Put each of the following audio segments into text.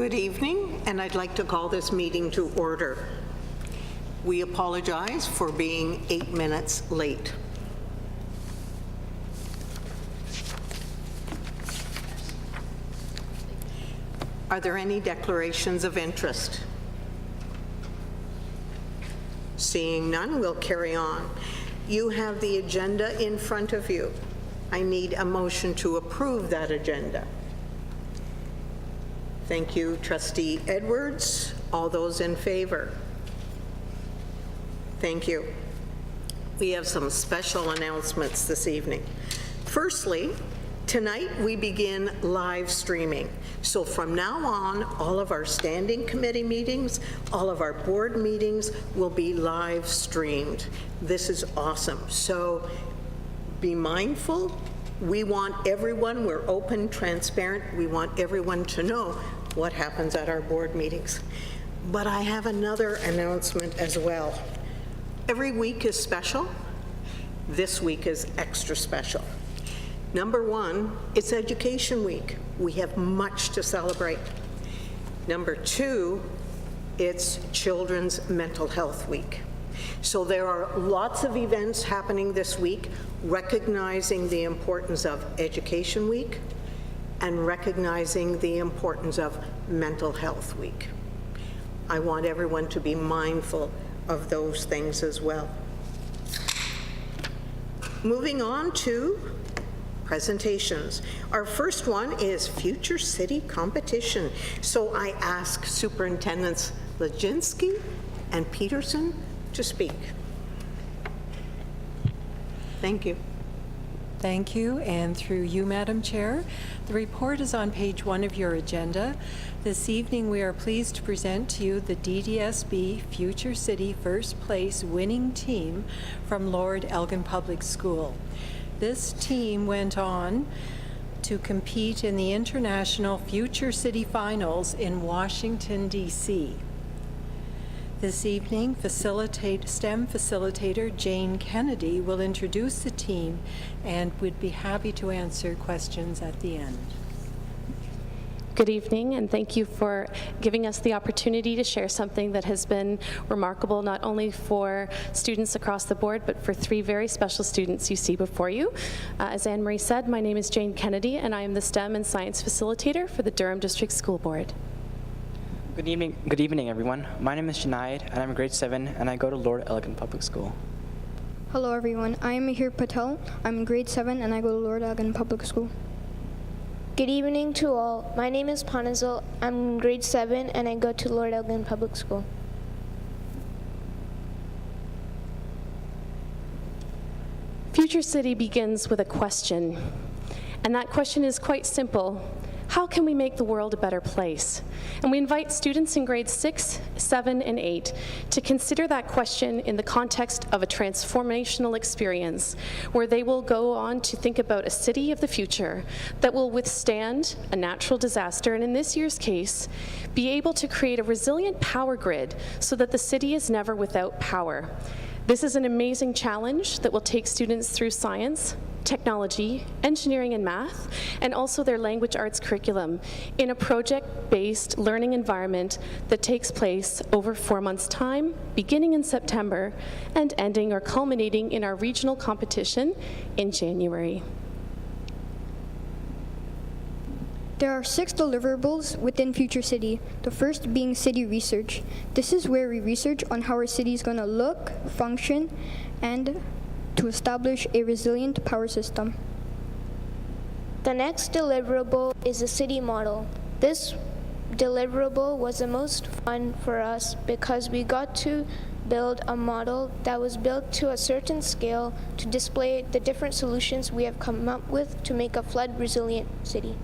Good evening, and I'd like to call this meeting to order. We apologize for being 8 minutes late. Are there any declarations of interest? Seeing none, we'll carry on. You have the agenda in front of you. I need a motion to approve that agenda. Thank you, Trustee Edwards. All those in favor? Thank you. We have some special announcements this evening. Firstly, tonight we begin live streaming. So from now on, all of our standing committee meetings, all of our board meetings will be live streamed. This is awesome. So be mindful. We want everyone, we're open, transparent, we want everyone to know what happens at our board meetings. But I have another announcement as well. Every week is special. This week is extra special. Number one, it's Education Week. We have much to celebrate. Number two, it's Children's Mental Health Week. So there are lots of events happening this week recognizing the importance of Education Week and recognizing the importance of Mental Health Week. I want everyone to be mindful of those things as well. Moving on to presentations. Our first one is Future City Competition. So I ask Superintendents Lajinsky and Peterson to speak. Thank you. Thank you, and through you, Madam Chair, the report is on page 1 of your agenda. This evening we are pleased to present to you the DDSB Future City First Place winning team from Lord Elgin Public School. This team went on to compete in the International Future City Finals in Washington, D.C. This evening, STEM facilitator Jane Kennedy will introduce the team and would be happy to answer questions at the end. Good evening, and thank you for giving us the opportunity to share something that has been remarkable not only for students across the board, but for 3 very special students you see before you. As Anne Marie said, my name is Jane Kennedy, and I am the STEM and Science Facilitator for the Durham District School Board. Good evening, everyone. My name is Junaid, and I'm grade 7, and I go to Lord Elgin Public School. Hello, everyone. I am Mihir Patel. I'm in grade 7, and I go to Lord Elgin Public School. Good evening to all. My name is Panazil. I'm in grade 7, and I go to Lord Elgin Public School. Future City begins with a question, and that question is quite simple. How can we make the world a better place? And we invite students in grades 6, 7, and 8 to consider that question in the context of a transformational experience where they will go on to think about a city of the future that will withstand a natural disaster, and in this year's case, be able to create a resilient power grid so that the city is never without power. This is an amazing challenge that will take students through science, technology, engineering, and math, and also their language arts curriculum in a project-based learning environment that takes place over 4 months' time, beginning in September and ending or culminating in our regional competition in January. There are 6 deliverables within Future City, the first being city research. This is where we research on how our city is going to look, function, and to establish a resilient power system. The next deliverable is the city model. This deliverable was the most fun for us because we got to build a model that was built to a certain scale to display the different solutions we have come up with to make a flood-resilient city.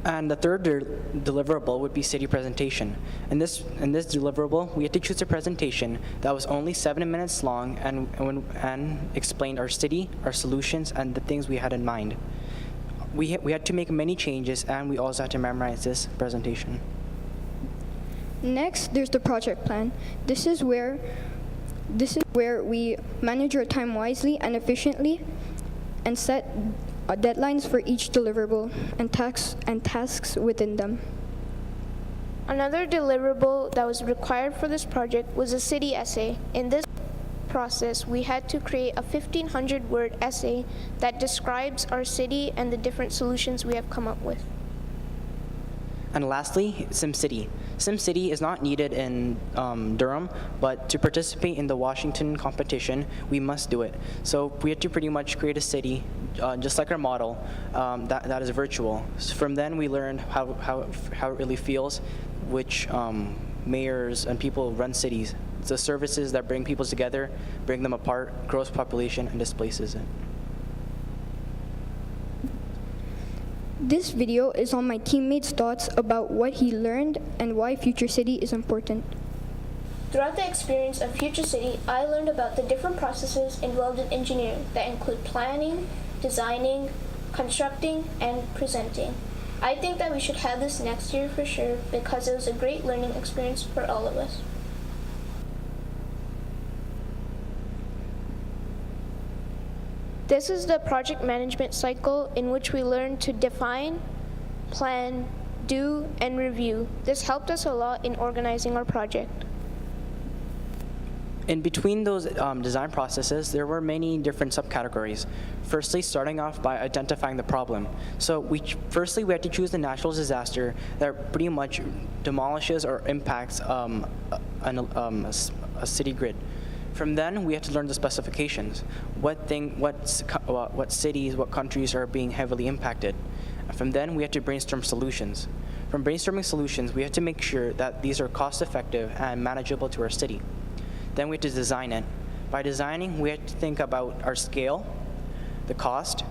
And the third deliverable would be city presentation. In this deliverable, we had to choose a presentation that was only 7 minutes long and explained our city, our solutions, and the things we had in mind. We had to make many changes, and we also had to memorize this presentation. Next, there's the project plan. This is where we manage our time wisely and efficiently and set deadlines for each deliverable and tasks within them. Another deliverable that was required for this project was a city essay. In this process, we had to create a 1,500-word essay that describes our city and the different solutions we have come up with. And lastly, SimCity. SimCity is not needed in Durham, but to participate in the Washington competition, we must do it. So we had to pretty much create a city, just like our model, that is virtual. So from then, we learned how it really feels, which mayors and people run cities. It's the services that bring people together, bring them apart, grows population, and displaces it. This video is on my teammate's thoughts about what he learned and why Future City is important. Throughout the experience of Future City, I learned about the different processes involved in engineering that include planning, designing, constructing, and presenting. I think that we should have this next year for sure because it was a great learning experience for all of us. This is the project management cycle in which we learn to define, plan, do, and review. This helped us a lot in organizing our project. In between those design processes, there were many different subcategories. Firstly, starting off by identifying the problem. So firstly, we had to choose the natural disaster that pretty much demolishes or impacts a city grid. From then, we had to learn the specifications. What cities, what countries are being heavily impacted. From then, we had to brainstorm solutions. From brainstorming solutions, we had to make sure that these are cost-effective and manageable to our city. Then we had to design it. By designing, we had to think about our scale, the cost,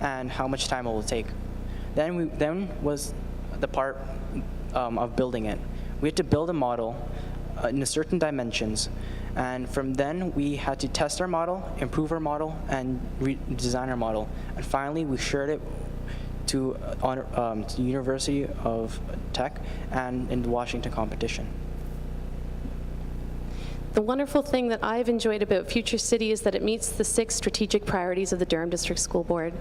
and how much time it will take. Then was the part of building it. We had to build a model in certain dimensions, and from then we had to test our model, improve our model, and redesign our model. And finally, we shared it to the University of Tech and in the Washington competition. The wonderful thing that I've enjoyed about Future City is that it meets the 6 strategic priorities of the Durham District School Board.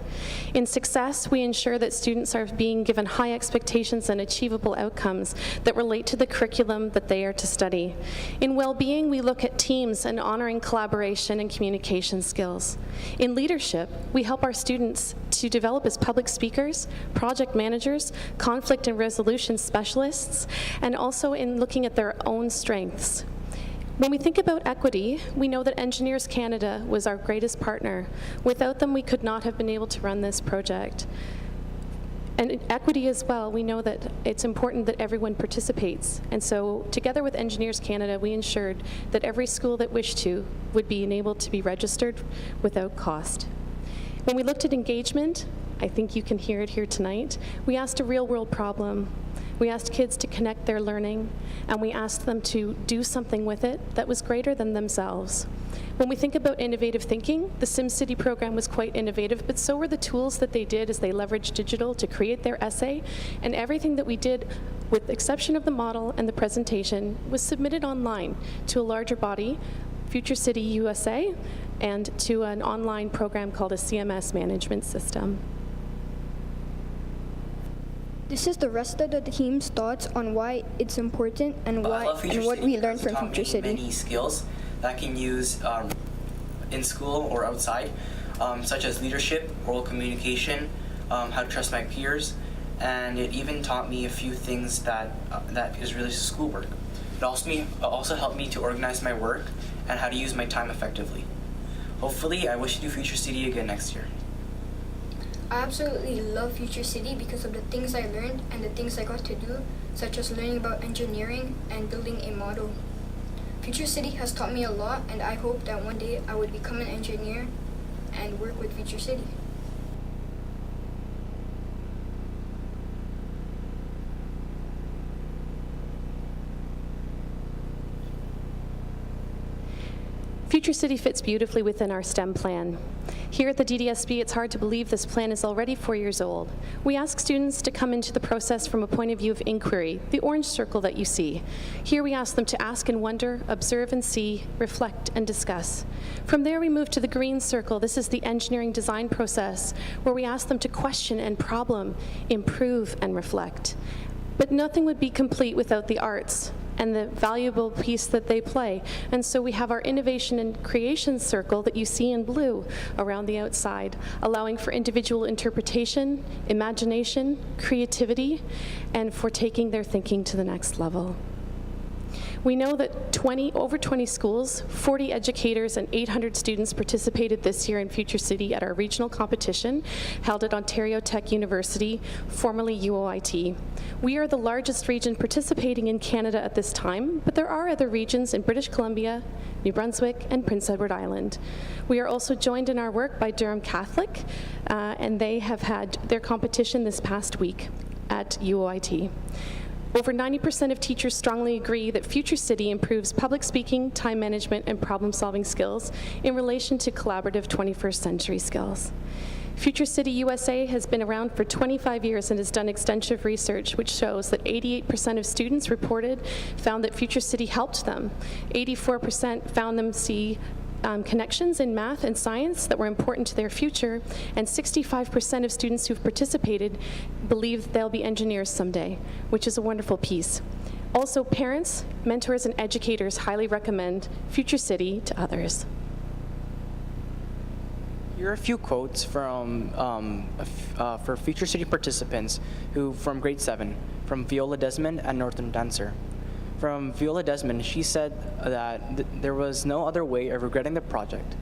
In success, we ensure that students are being given high expectations and achievable outcomes that relate to the curriculum that they are to study. In well-being, we look at teams and honoring collaboration and communication skills. In leadership, we help our students to develop as public speakers, project managers, conflict and resolution specialists, and also in looking at their own strengths. When we think about equity, we know that Engineers Canada was our greatest partner. Without them, we could not have been able to run this project. And equity as well, we know that it's important that everyone participates. And so together with Engineers Canada, we ensured that every school that wished to would be enabled to be registered without cost. When we looked at engagement, I think you can hear it here tonight, we asked a real-world problem. We asked kids to connect their learning, and we asked them to do something with it that was greater than themselves. When we think about innovative thinking, the SimCity program was quite innovative, but so were the tools that they did as they leveraged digital to create their essay, and everything that we did, with the exception of the model and the presentation, was submitted online to a larger body, Future City USA, and to an online program called a CMS management system. This is the rest of the team's thoughts on why it's important and what we learned from Future City. Many skills that I can use in school or outside, such as leadership, oral communication, how to trust my peers, and it even taught me a few things that is related to schoolwork. It also helped me to organize my work and how to use my time effectively. Hopefully, I wish to do Future City again next year. I absolutely love Future City because of the things I learned and the things I got to do, such as learning about engineering and building a model. Future City has taught me a lot, and I hope that one day I would become an engineer and work with Future City. Future City fits beautifully within our STEM plan. Here at the DDSB, it's hard to believe this plan is already 4 years old. We ask students to come into the process from a point of view of inquiry, the orange circle that you see. Here we ask them to ask and wonder, observe and see, reflect and discuss. From there we move to the green circle. This is the engineering design process, where we ask them to question and problem, improve and reflect. But nothing would be complete without the arts and the valuable piece that they play. And so we have our innovation and creation circle that you see in blue around the outside, allowing for individual interpretation, imagination, creativity, and for taking their thinking to the next level. We know that over 20 schools, 40 educators, and 800 students participated this year in Future City at our regional competition held at Ontario Tech University, formerly UOIT. We are the largest region participating in Canada at this time, but there are other regions in British Columbia, New Brunswick, and Prince Edward Island. We are also joined in our work by Durham Catholic, and they have had their competition this past week at UOIT. Over 90% of teachers strongly agree that Future City improves public speaking, time management, and problem-solving skills in relation to collaborative 21st century skills. Future City USA has been around for 25 years and has done extensive research which shows that 88% of students found that Future City helped them. 84% found them see connections in math and science that were important to their future, and 65% of students who've participated believe they'll be engineers someday, which is a wonderful piece. Also, parents, mentors, and educators highly recommend Future City to others. Here are a few quotes from for Future City participants from grade 7, from Viola Desmond and Northern Dancer. From Viola Desmond, she said that there was no other way of regretting the project.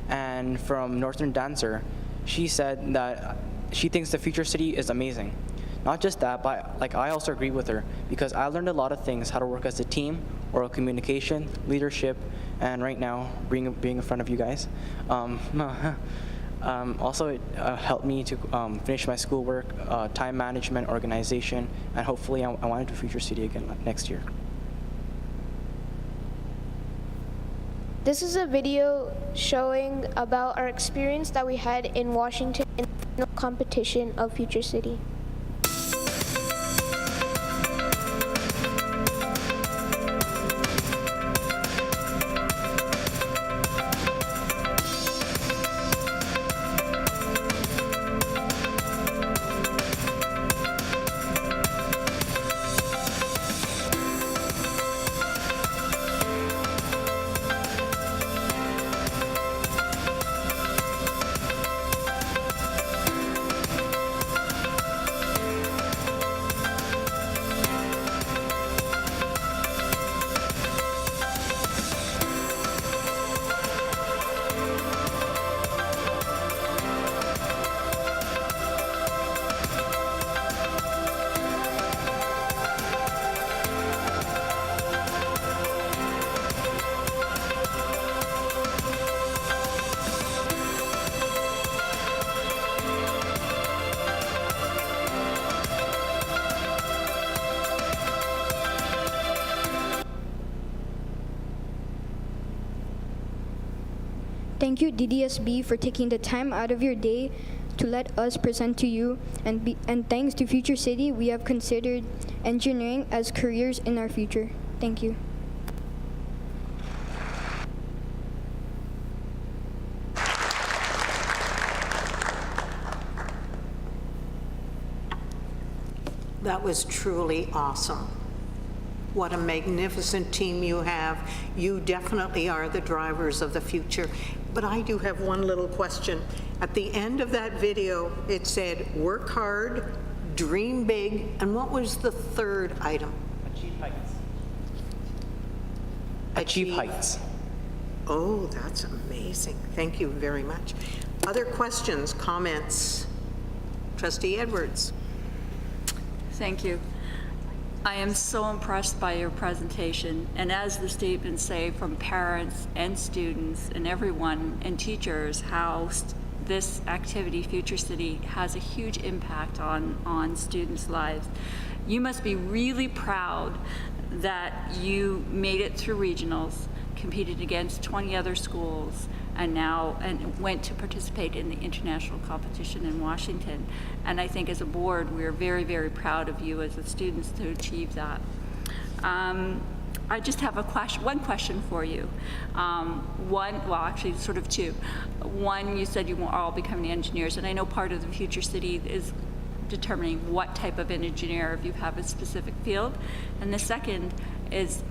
And from Northern Dancer, she said that she thinks the Future City is amazing. Not just that, but I also agree with her, because I learned a lot of things, how to work as a team, oral communication, leadership, and right now, being in front of you guys. Also, it helped me to finish my schoolwork, time management, organization, and hopefully I want to do Future City again next year. This is a video showing about our experience that we had in Washington in the final competition of Future City. Thank you, DDSB, for taking the time out of your day to let us present to you, and thanks to Future City, we have considered engineering as careers in our future. Thank you. That was truly awesome. What a magnificent team you have. You definitely are the drivers of the future. But I do have one little question. At the end of that video, it said, work hard, dream big, and what was the third item? Achieve heights. Achieve heights. Oh, that's amazing. Thank you very much. Other questions, comments? Trustee Edwards. Thank you. I am so impressed by your presentation, and as the statements say from parents and students and everyone and teachers, how this activity, Future City, has a huge impact on students' lives. You must be really proud that you made it through regionals, competed against 20 other schools, and went to participate in the international competition in Washington. And I think as a board, we're very, very proud of you as the students to achieve that. I just have one question for you. Well, actually sort of two. One, you said you were all becoming engineers, and I know part of the Future City is determining what type of engineer, if you have a specific field. And the second is,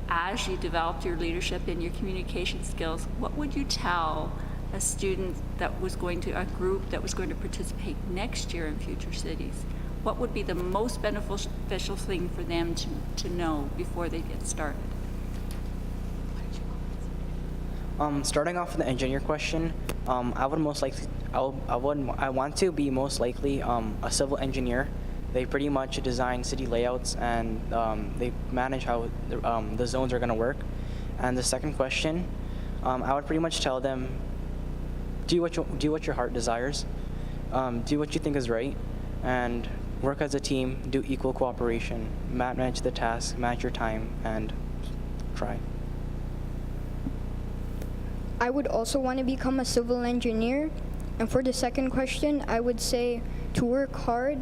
as you developed your leadership and your communication skills, what would you tell a student that was going to, a group that was going to participate next year in Future Cities? What would be the most beneficial thing for them to know before they get started? Starting off with the engineer question, I would most likely, I want to be most likely a civil engineer. They pretty much design city layouts and they manage how the zones are going to work. And the second question, I would pretty much tell them, do what your heart desires, do what you think is right, and work as a team, do equal cooperation, manage the task, manage your time, and try. I would also want to become a civil engineer. And for the second question, I would say to work hard,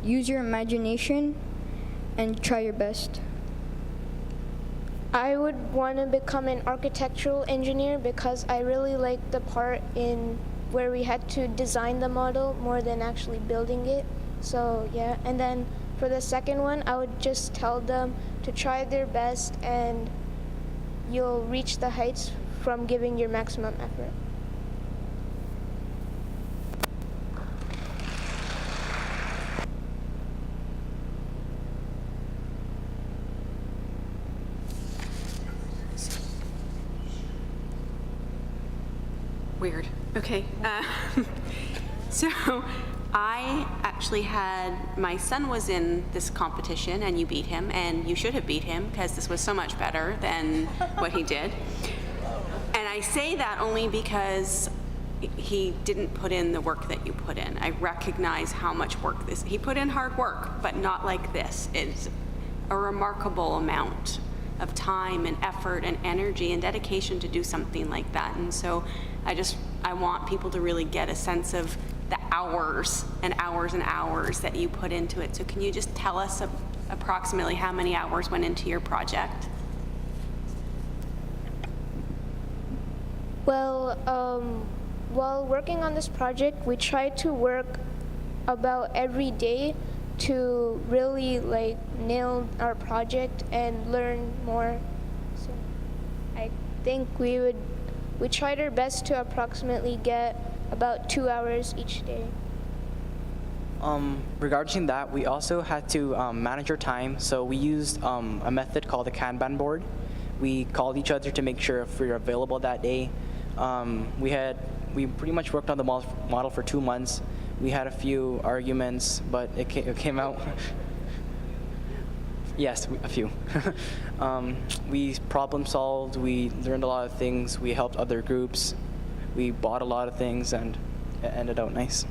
use your imagination, and try your best. I would want to become an architectural engineer because I really like the part in where we had to design the model more than actually building it. So yeah, and then for the second one, I would just tell them to try their best and you'll reach the heights from giving your maximum effort. Weird. Okay. So I actually had, my son was in this competition and you beat him, and you should have beat him because this was so much better than what he did. And I say that only because he didn't put in the work that you put in. I recognize how much work he put in hard work, but not like this. It's a remarkable amount of time and effort and energy and dedication to do something like that. And so I want people to really get a sense of the hours and hours and hours that you put into it. So can you just tell us approximately how many hours went into your project? Well, while working on this project, we tried to work about every day to really nail our project and learn more. So I think we tried our best to approximately get about 2 hours each day. Regarding that, we also had to manage our time, so we used a method called the Kanban board. We called each other to make sure if we were available that day. We pretty much worked on the model for 2 months. We had a few arguments, but it came out. Yes, a few. We problem solved, we learned a lot of things, we helped other groups, we bought a lot of things, and it ended out nice.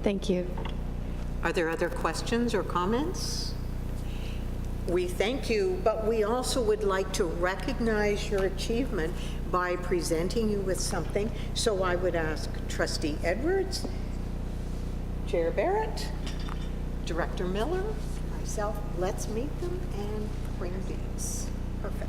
Thank you. Are there other questions or comments? We thank you, but we also would like to recognize your achievement by presenting you with something. So I would ask Trustee Edwards, Chair Barrett, Director Miller, myself, let's meet them and bring these. Perfect.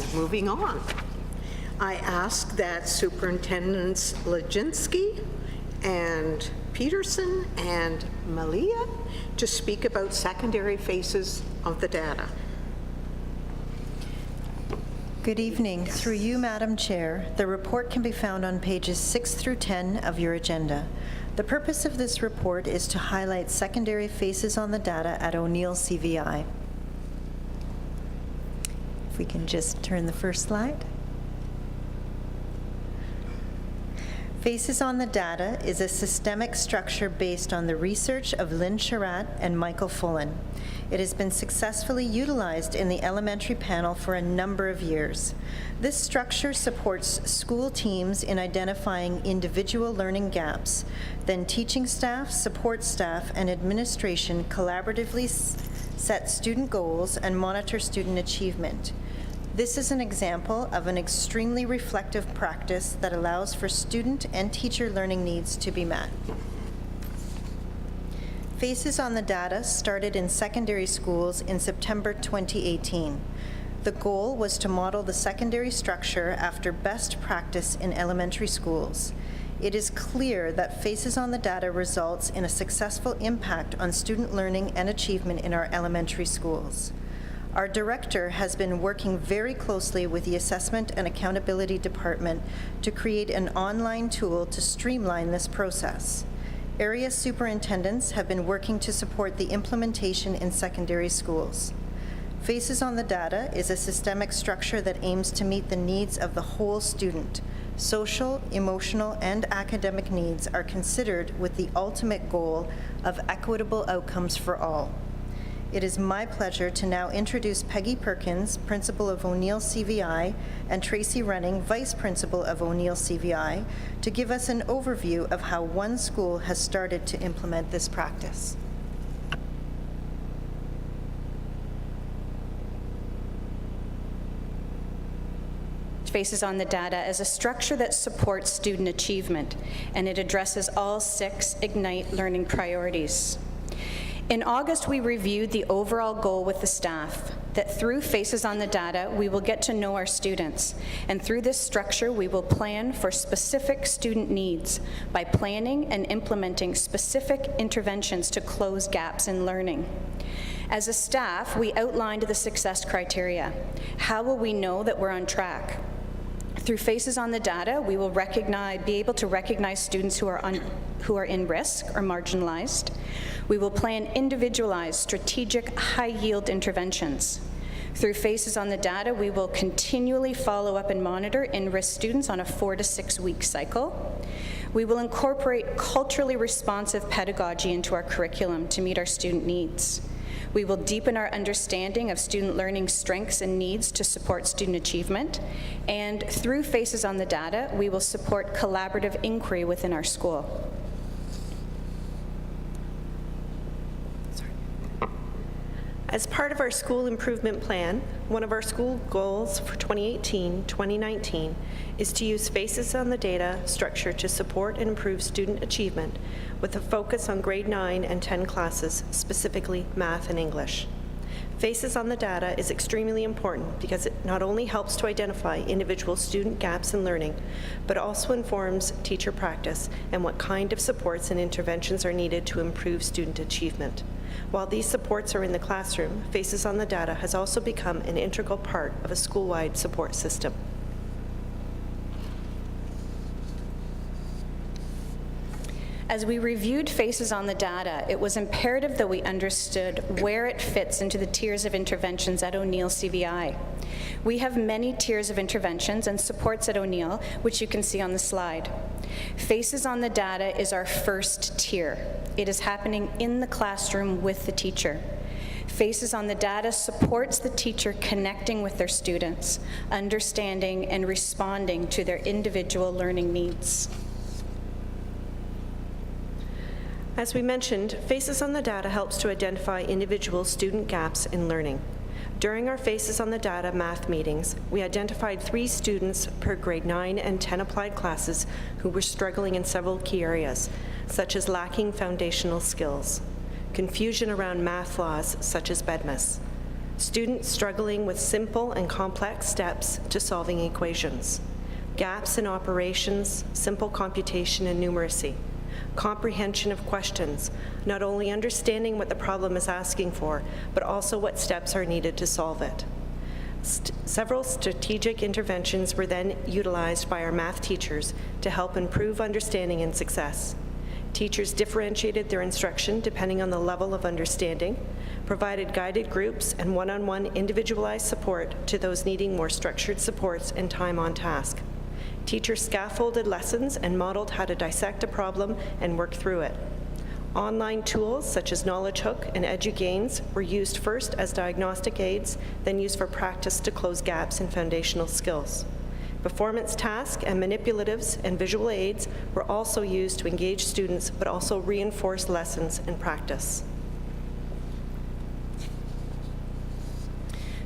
And moving on, I ask that Superintendents Leginski and Peterson and Malia to speak about secondary phases of the data. Good evening. Through you, Madam Chair, the report can be found on pages 6 through 10 of your agenda. The purpose of this report is to highlight secondary phases on the data at O'Neill CVI. If we can just turn the first slide. Faces on the Data is a systemic structure based on the research of Lynn Sherratt and Michael Fullen. It has been successfully utilized in the elementary panel for a number of years. This structure supports school teams in identifying individual learning gaps. Then teaching staff, support staff, and administration collaboratively set student goals and monitor student achievement. This is an example of an extremely reflective practice that allows for student and teacher learning needs to be met. Faces on the Data started in secondary schools in September 2018. The goal was to model the secondary structure after best practice in elementary schools. It is clear that Faces on the Data results in a successful impact on student learning and achievement in our elementary schools. Our director has been working very closely with the Assessment and Accountability Department to create an online tool to streamline this process. Area superintendents have been working to support the implementation in secondary schools. Faces on the Data is a systemic structure that aims to meet the needs of the whole student. Social, emotional, and academic needs are considered with the ultimate goal of equitable outcomes for all. It is my pleasure to now introduce Peggy Perkins, Principal of O'Neill CVI, and Tracy Running, Vice Principal of O'Neill CVI, to give us an overview of how one school has started to implement this practice. Faces on the Data as a structure that supports student achievement, and it addresses all 6 Ignite learning priorities. In August, we reviewed the overall goal with the staff, that through Faces on the Data, we will get to know our students, and through this structure, we will plan for specific student needs by planning and implementing specific interventions to close gaps in learning. As a staff, we outlined the success criteria. How will we know that we're on track? Through Faces on the Data, we will be able to recognize students who are in risk or marginalized. We will plan individualized, strategic, high-yield interventions. Through Faces on the Data, we will continually follow up and monitor in-risk students on a 4 to 6 week cycle. We will incorporate culturally responsive pedagogy into our curriculum to meet our student needs. We will deepen our understanding of student learning strengths and needs to support student achievement. And through Faces on the Data, we will support collaborative inquiry within our school. As part of our school improvement plan, one of our school goals for 2018-2019 is to use Faces on the Data structure to support and improve student achievement with a focus on grade 9 and 10 classes, specifically math and English. Faces on the Data is extremely important because it not only helps to identify individual student gaps in learning, but also informs teacher practice and what kind of supports and interventions are needed to improve student achievement. While these supports are in the classroom, Faces on the Data has also become an integral part of a school-wide support system. As we reviewed Faces on the Data, it was imperative that we understood where it fits into the tiers of interventions at O'Neill CVI. We have many tiers of interventions and supports at O'Neill, which you can see on the slide. Faces on the Data is our first tier. It is happening in the classroom with the teacher. Faces on the Data supports the teacher connecting with their students, understanding and responding to their individual learning needs. As we mentioned, Faces on the Data helps to identify individual student gaps in learning. During our Faces on the Data math meetings, we identified 3 students per grade 9 and 10 applied classes who were struggling in several key areas, such as lacking foundational skills, confusion around math laws such as BEDMAS, students struggling with simple and complex steps to solving equations, gaps in operations, simple computation and numeracy, comprehension of questions, not only understanding what the problem is asking for, but also what steps are needed to solve it. Several strategic interventions were then utilized by our math teachers to help improve understanding and success. Teachers differentiated their instruction depending on the level of understanding, provided guided groups and one-on-one individualized support to those needing more structured supports and time on task. Teachers scaffolded lessons and modeled how to dissect a problem and work through it. Online tools such as Knowledge Hook and EduGains were used first as diagnostic aids, then used for practice to close gaps in foundational skills. Performance tasks and manipulatives and visual aids were also used to engage students, but also reinforce lessons and practice.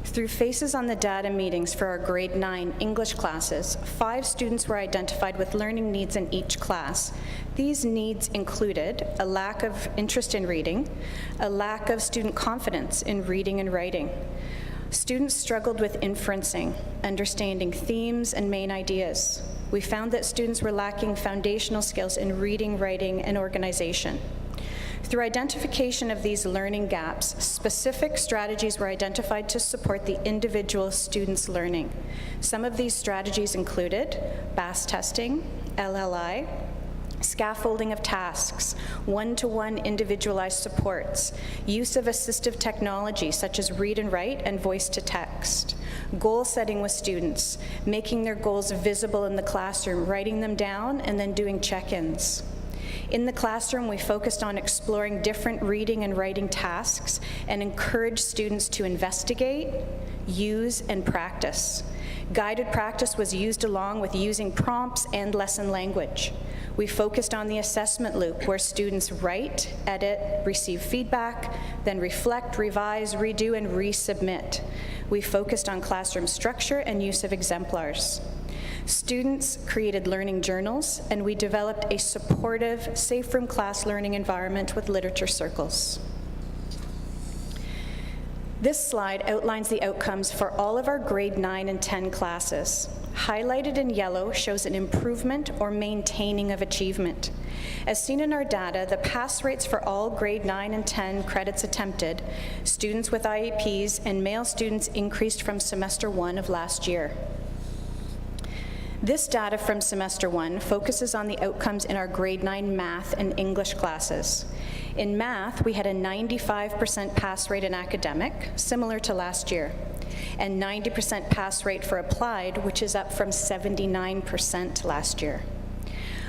Through Faces on the Data meetings for our grade 9 English classes, 5 students were identified with learning needs in each class. These needs included a lack of interest in reading, a lack of student confidence in reading and writing. Students struggled with inferencing, understanding themes and main ideas. We found that students were lacking foundational skills in reading, writing, and organization. Through identification of these learning gaps, specific strategies were identified to support the individual student's learning. Some of these strategies included BAS testing, LLI, scaffolding of tasks, one-to-one individualized supports, use of assistive technology such as read and write and voice to text, goal setting with students, making their goals visible in the classroom, writing them down, and then doing check-ins. In the classroom, we focused on exploring different reading and writing tasks and encouraged students to investigate, use, and practice. Guided practice was used along with using prompts and lesson language. We focused on the assessment loop where students write, edit, receive feedback, then reflect, revise, redo, and resubmit. We focused on classroom structure and use of exemplars. Students created learning journals, and we developed a supportive, safe from class learning environment with literature circles. This slide outlines the outcomes for all of our grade 9 and 10 classes. Highlighted in yellow shows an improvement or maintaining of achievement. As seen in our data, the pass rates for all grade 9 and 10 credits attempted, students with IEPs and male students increased from semester 1 of last year. This data from semester 1 focuses on the outcomes in our grade 9 math and English classes. In math, we had a 95% pass rate in academic, similar to last year, and 90% pass rate for applied, which is up from 79% last year.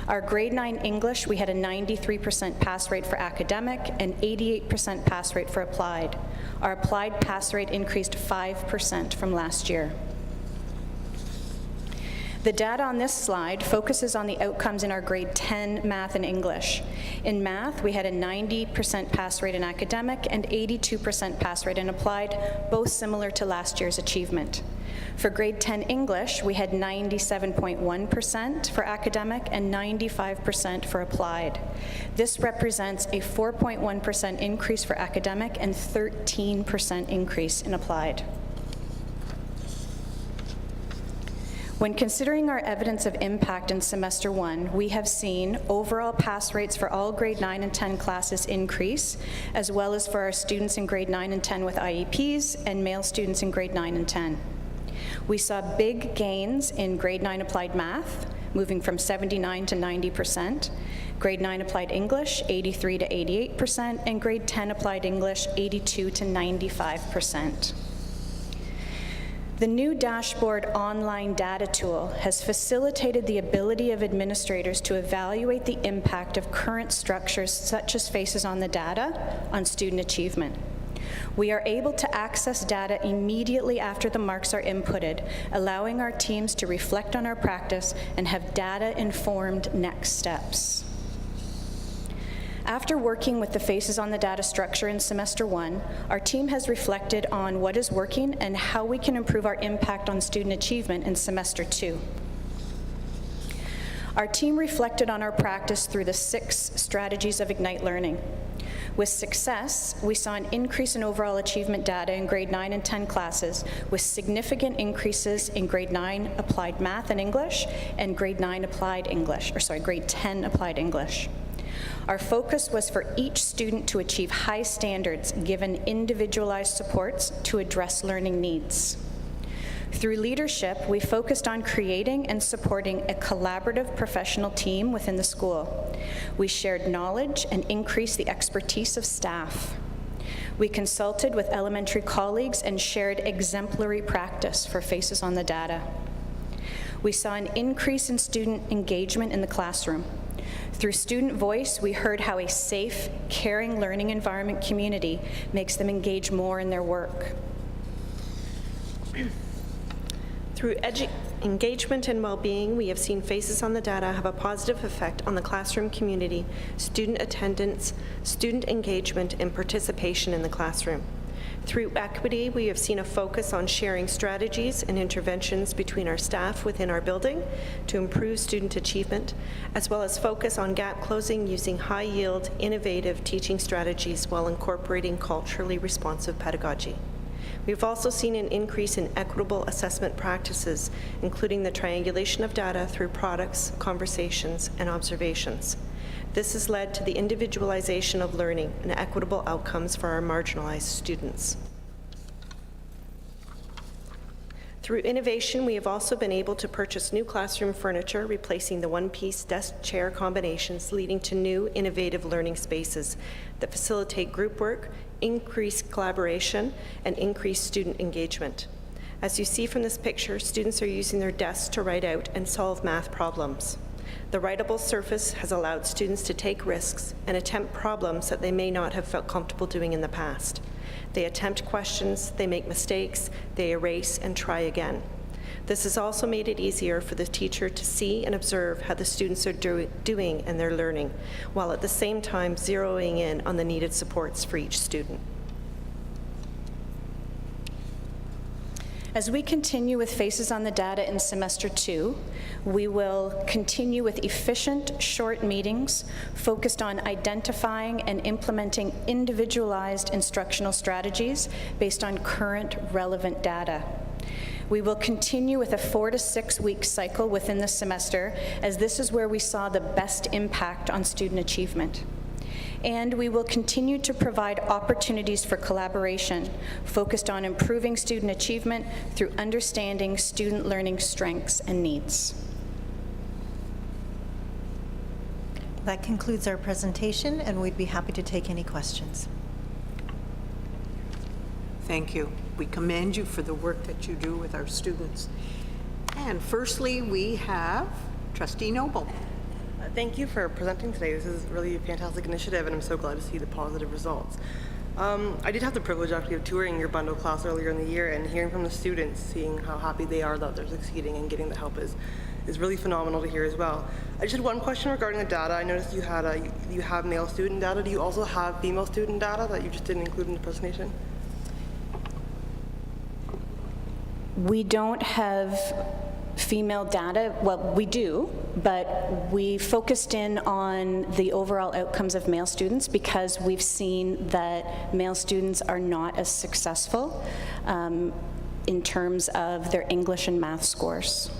Our grade 9 English, we had a 93% pass rate for academic and 88% pass rate for applied. Our applied pass rate increased 5% from last year. The data on this slide focuses on the outcomes in our grade 10 math and English. In math, we had a 90% pass rate in academic and 82% pass rate in applied, both similar to last year's achievement. For grade 10 English, we had 97.1% for academic and 95% for applied. This represents a 4.1% increase for academic and 13% increase in applied. When considering our evidence of impact in semester 1, we have seen overall pass rates for all grade 9 and 10 classes increase, as well as for our students in grade 9 and 10 with IEPs and male students in grade 9 and 10. We saw big gains in grade 9 applied math, moving from 79 to 90%, grade 9 applied English, 83 to 88%, and grade 10 applied English, 82 to 95%. The new dashboard online data tool has facilitated the ability of administrators to evaluate the impact of current structures such as Faces on the Data on student achievement. We are able to access data immediately after the marks are inputted, allowing our teams to reflect on our practice and have data-informed next steps. After working with the Faces on the Data structure in semester 1, our team has reflected on what is working and how we can improve our impact on student achievement in semester 2. Our team reflected on our practice through the 6 strategies of Ignite Learning. With success, we saw an increase in overall achievement data in grade 9 and 10 classes, with significant increases in grade 9 applied math and English and grade 10 applied English. Our focus was for each student to achieve high standards given individualized supports to address learning needs. Through leadership, we focused on creating and supporting a collaborative professional team within the school. We shared knowledge and increased the expertise of staff. We consulted with elementary colleagues and shared exemplary practice for Faces on the Data. We saw an increase in student engagement in the classroom. Through student voice, we heard how a safe, caring learning environment community makes them engage more in their work. Through engagement and well-being, we have seen Faces on the Data have a positive effect on the classroom community, student attendance, student engagement, and participation in the classroom. Through equity, we have seen a focus on sharing strategies and interventions between our staff within our building to improve student achievement, as well as focus on gap closing using high-yield, innovative teaching strategies while incorporating culturally responsive pedagogy. We've also seen an increase in equitable assessment practices, including the triangulation of data through products, conversations, and observations. This has led to the individualization of learning and equitable outcomes for our marginalized students. Through innovation, we have also been able to purchase new classroom furniture, replacing the one-piece desk-chair combinations, leading to new innovative learning spaces that facilitate group work, increase collaboration, and increase student engagement. As you see from this picture, students are using their desks to write out and solve math problems. The writable surface has allowed students to take risks and attempt problems that they may not have felt comfortable doing in the past. They attempt questions, they make mistakes, they erase and try again. This has also made it easier for the teacher to see and observe how the students are doing and their learning, while at the same time zeroing in on the needed supports for each student. As we continue with Faces on the Data in Semester 2, we will continue with efficient, short meetings focused on identifying and implementing individualized instructional strategies based on current relevant data. We will continue with a 4 to 6 week cycle within the semester, as this is where we saw the best impact on student achievement. And we will continue to provide opportunities for collaboration focused on improving student achievement through understanding student learning strengths and needs. That concludes our presentation, and we'd be happy to take any questions. Thank you. We commend you for the work that you do with our students. And firstly, we have Trustee Noble. Thank you for presenting today. This is really a fantastic initiative, and I'm so glad to see the positive results. I did have the privilege actually of touring your bundle class earlier in the year and hearing from the students, seeing how happy they are that they're succeeding and getting the help is really phenomenal to hear as well. I just had one question regarding the data. I noticed you had you have male student data. Do you also have female student data that you just didn't include in the presentation? We don't have female data. Well, we do, but we focused in on the overall outcomes of male students because we've seen that male students are not as successful in terms of their English and math scores.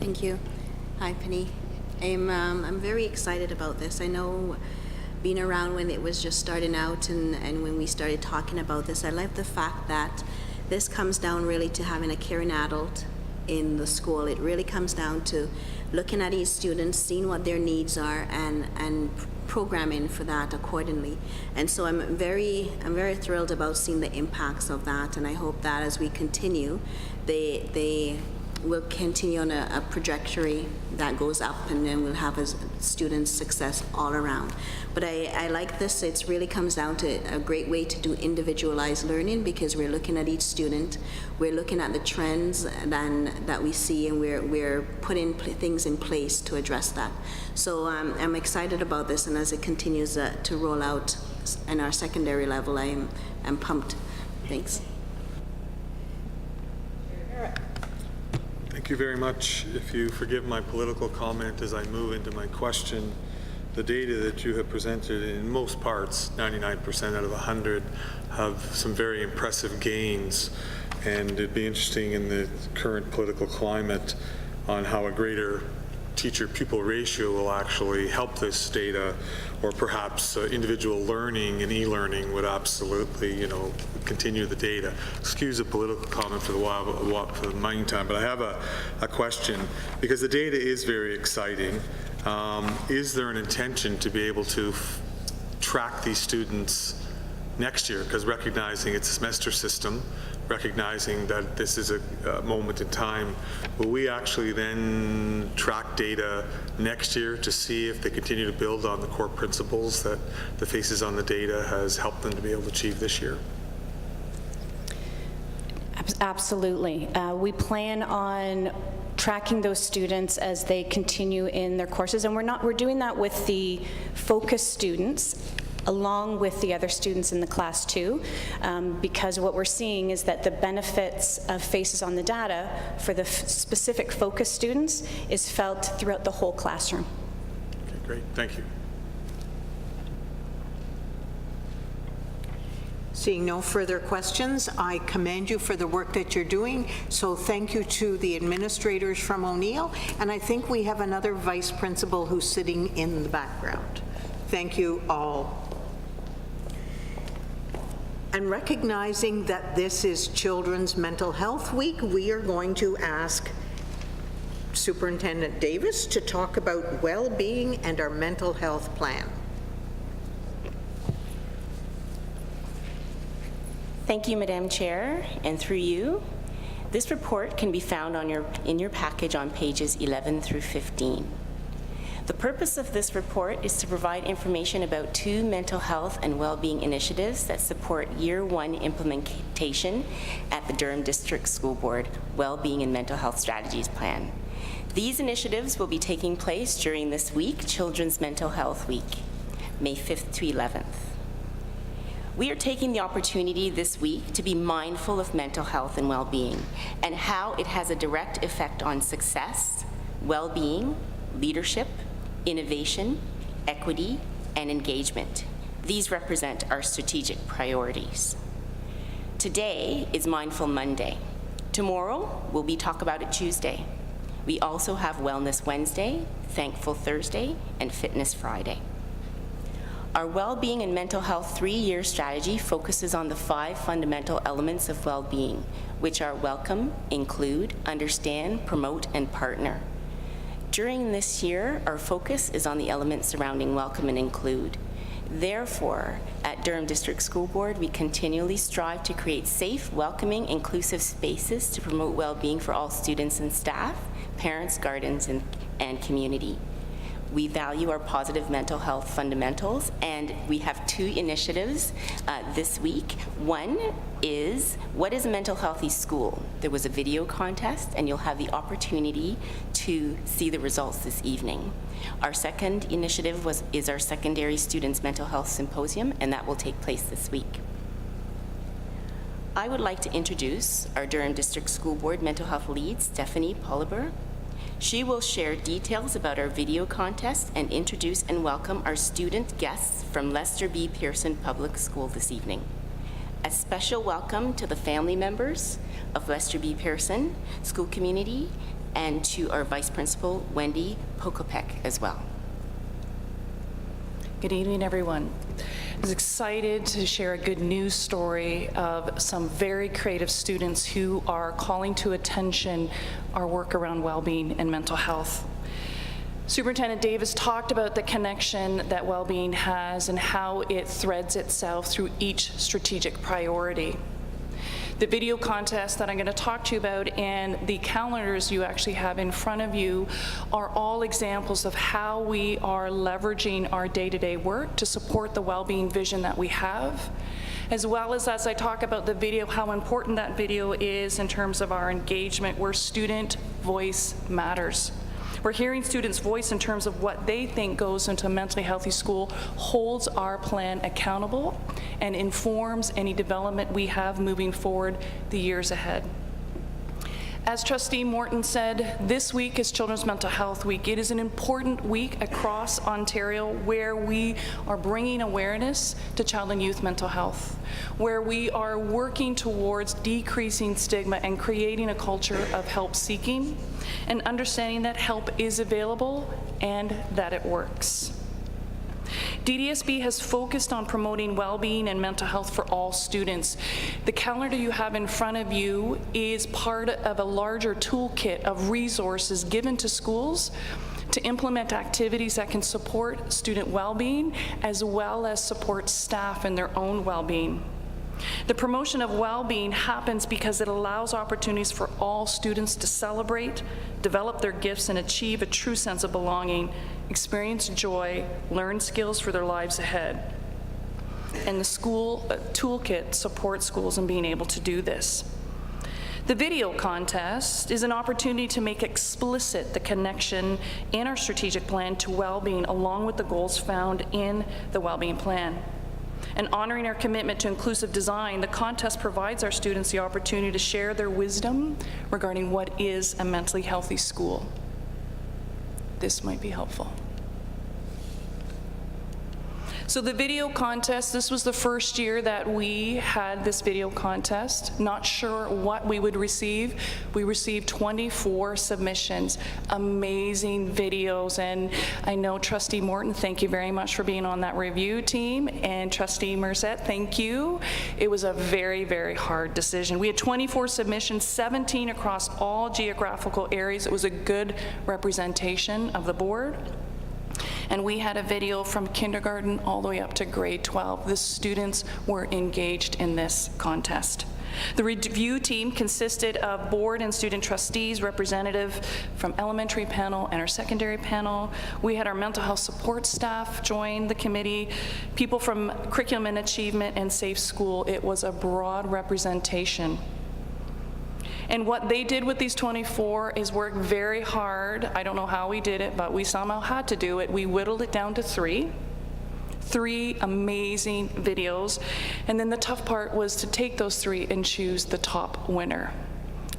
Thank you. Hi, Penny. I'm very excited about this. I know being around when it was just starting out and when we started talking about this, I like the fact that this comes down really to having a caring adult in the school. It really comes down to looking at each student, seeing what their needs are, and programming for that accordingly. And so I'm very thrilled about seeing the impacts of that, and I hope that as we continue, they will continue on a trajectory that goes up, and then we'll have a student success all around. But I like this. It really comes down to a great way to do individualized learning, because we're looking at each student, we're looking at the trends that we see, and we're putting things in place to address that. So I'm excited about this, and as it continues to roll out in our secondary level, I'm pumped. Thanks. Thank you very much. If you forgive my political comment as I move into my question, the data that you have presented in most parts, 99% out of 100, have some very impressive gains. And it'd be interesting in the current political climate on how a greater teacher-pupil ratio will actually help this data, or perhaps individual learning and e-learning would absolutely, continue the data. Excuse the political comment for the meantime, but I have a question, because the data is very exciting. Is there an intention to be able to track these students next year? Because recognizing it's a semester system, recognizing that this is a moment in time, will we actually then track data next year to see if they continue to build on the core principles that the Faces on the Data has helped them to be able to achieve this year? Absolutely. We plan on tracking those students as they continue in their courses, and we're doing that with the focus students along with the other students in the class too, because what we're seeing is that the benefits of Faces on the Data for the specific focus students is felt throughout the whole classroom. Okay, great, thank you. Seeing no further questions, I commend you for the work that you're doing. So thank you to the administrators from O'Neill, and I think we have another vice principal who's sitting in the background. Thank you all. And recognizing that this is Children's Mental Health Week, we are going to ask Superintendent Davis to talk about well-being and our mental health plan. Thank you, Madam Chair, and through you, this report can be found in your package on pages 11 through 15. The purpose of this report is to provide information about 2 mental health and well-being initiatives that support Year 1 implementation at the Durham District School Board Well-being and Mental Health Strategies Plan. These initiatives will be taking place during this week, Children's Mental Health Week, May 5th to 11th. We are taking the opportunity this week to be mindful of mental health and well-being and how it has a direct effect on success, well-being, leadership, innovation, equity, and engagement. These represent our strategic priorities. Today is Mindful Monday. Tomorrow will be Talk About It Tuesday. We also have Wellness Wednesday, Thankful Thursday, and Fitness Friday. Our well-being and mental health 3-year strategy focuses on the 5 fundamental elements of well-being, which are welcome, include, understand, promote, and partner. During this year, our focus is on the elements surrounding welcome and include. Therefore, at Durham District School Board, we continually strive to create safe, welcoming, inclusive spaces to promote well-being for all students and staff, parents, guardians, and community. We value our positive mental health fundamentals, and we have 2 initiatives this week. One is, what is a mental healthy school? There was a video contest, and you'll have the opportunity to see the results this evening. Our second initiative is our Secondary Students Mental Health Symposium, and that will take place this week. I would like to introduce our Durham District School Board Mental Health Lead, Stephanie Poliber. She will share details about our video contest and introduce and welcome our student guests from Lester B. Pearson Public School this evening. A special welcome to the family members of Lester B. Pearson School Community and to our Vice Principal, Wendy Pokopek, as well. Good evening, everyone. I was excited to share a good news story of some very creative students who are calling to attention our work around well-being and mental health. Superintendent Davis talked about the connection that well-being has and how it threads itself through each strategic priority. The video contest that I'm going to talk to you about and the calendars you actually have in front of you are all examples of how we are leveraging our day-to-day work to support the well-being vision that we have, as well as I talk about the video, how important that video is in terms of our engagement where student voice matters. We're hearing students' voice in terms of what they think goes into a mentally healthy school, holds our plan accountable, and informs any development we have moving forward the years ahead. As Trustee Morton said, this week is Children's Mental Health Week. It is an important week across Ontario where we are bringing awareness to child and youth mental health, where we are working towards decreasing stigma and creating a culture of help seeking and understanding that help is available and that it works. DDSB has focused on promoting well-being and mental health for all students. The calendar you have in front of you is part of a larger toolkit of resources given to schools to implement activities that can support student well-being as well as support staff in their own well-being. The promotion of well-being happens because it allows opportunities for all students to celebrate, develop their gifts, and achieve a true sense of belonging, experience joy, learn skills for their lives ahead. And the school toolkit supports schools in being able to do this. The video contest is an opportunity to make explicit the connection in our strategic plan to well-being along with the goals found in the well-being plan. And honoring our commitment to inclusive design, the contest provides our students the opportunity to share their wisdom regarding what is a mentally healthy school. This might be helpful. So the video contest, this was the first year that we had this video contest. Not sure what we would receive. We received 24 submissions, amazing videos, and I know Trustee Morton, thank you very much for being on that review team, and Trustee Merced, thank you. It was a very, very hard decision. We had 24 submissions, 17 across all geographical areas. It was a good representation of the board. And we had a video from kindergarten all the way up to grade 12. The students were engaged in this contest. The review team consisted of board and student trustees, representative from elementary panel and our secondary panel. We had our mental health support staff join the committee, people from curriculum and achievement and safe school. It was a broad representation. And what they did with these 24 is work very hard. I don't know how we did it, but we somehow had to do it. We whittled it down to three amazing videos. And then the tough part was to take those three and choose the top winner.